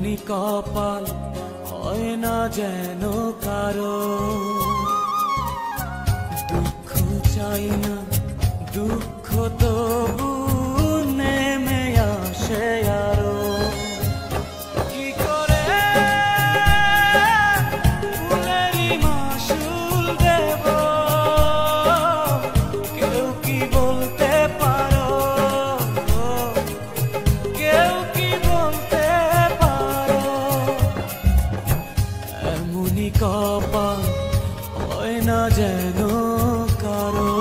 এমনি কপাল হয় না যেন কারো, দুঃখ চাই না দুঃখ তবু নেমে আসে আরো। কি করে ফুলেরই মাসুল দেব, কেউ কি বলতে পারো, কেউ কি বলতে পারো। এমনি কপাল হয় না যেন কারো,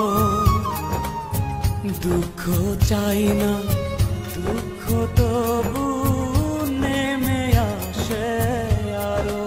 দুঃখ চাই না দুঃখ তবু নেমে আসে আরো।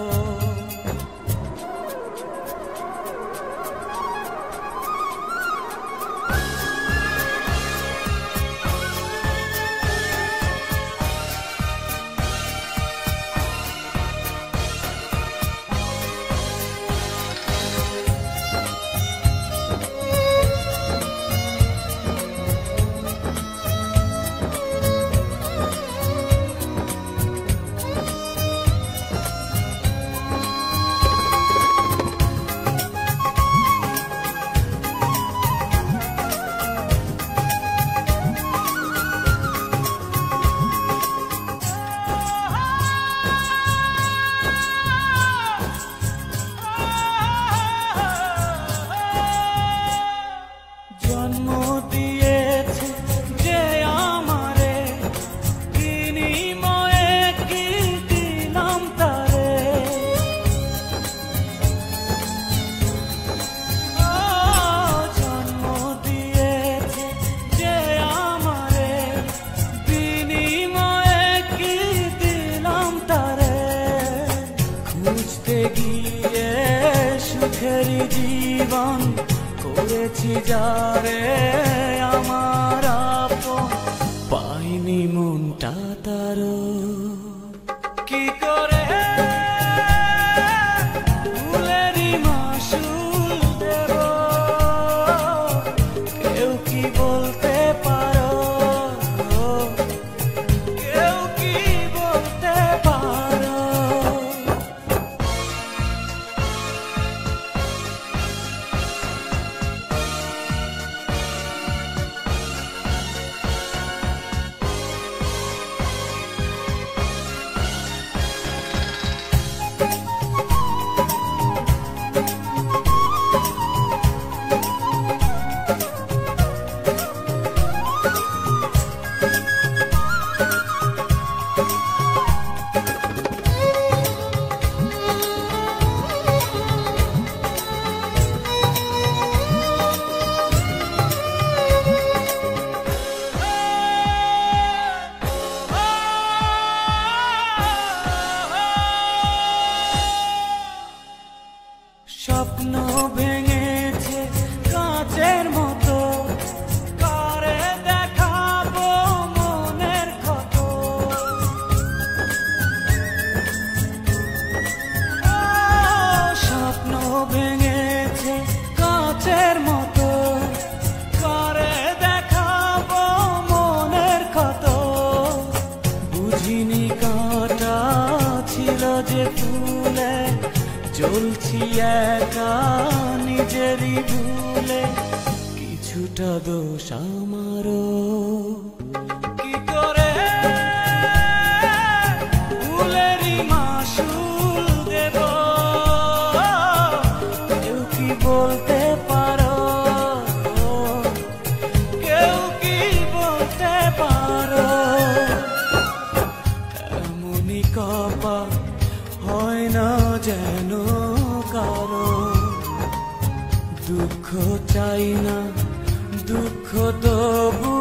জন্ম দিয়েছে যে আমারে, বিনিময়ে কি দিলাম তারে। জন্ম দিয়েছে যে আমারে, বিনিময়ে কি দিলাম তারে। খুঁজতে গিয়ে সুখের জীবন করেছি যারে আমার আপন, পাইনি মনটা তারো। কি করে ফুলেরই মাসুল দেব, কেউ কি বলতে পারো, কেউ কি বলতে পারো। স্বপ্ন ভেঙেছে কাঁচের মতো, কারে দেখাবো মনের ক্ষত। স্বপ্ন ভেঙেছে কাঁচের মতো, কারে দেখাবো মনের ক্ষত। বুঝিনি কাঁটা ছিল যে ফুলে, চলছি একা নিজেরই ভুলে, কিছুটা দোষ আমারও। কি করে ফুলেরই মাসুল দেব, কেউ কি বলতে পারো, কেউ কি বলতে পারো। এমনি কপাল হয় না যেন কারো, দুঃখ চাই না দুঃখ তবু